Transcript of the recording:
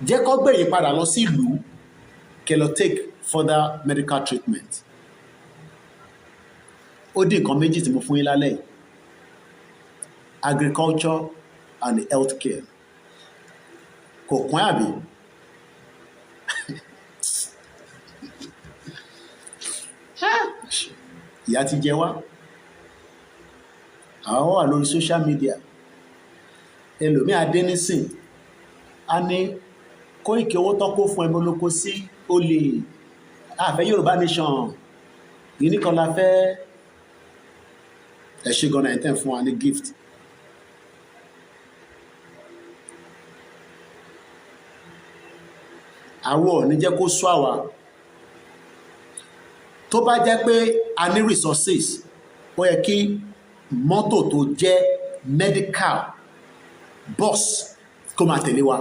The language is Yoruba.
jẹ́ kó gbẹ̀yìn padà lọ sí ìlú kẹ́ lọ take further medical treatment. Ó dín nǹkan méjì tí mo fún yín lálẹ́ yìí: agriculture and health care. Kò kún àbí? Ìyà ti jẹ wá. Àwọn wà lórí social media. Ẹlòmíì adé nísìn a ní Koiki owó tán kó fún ẹ ló kó sí olè àfẹ́ Yorùbá nation yìí nìkan la fẹ́. Ẹ ṣe gan-an ẹ̀ tẹ́ fún wa ní gift. Àwọ̀ ò ní jẹ́ kó sú àwa. Tó bá jẹ́ pé a ní resources, ó yẹ kí mọ́tò tó jẹ́ medical bus kó máa tẹ̀lé wa.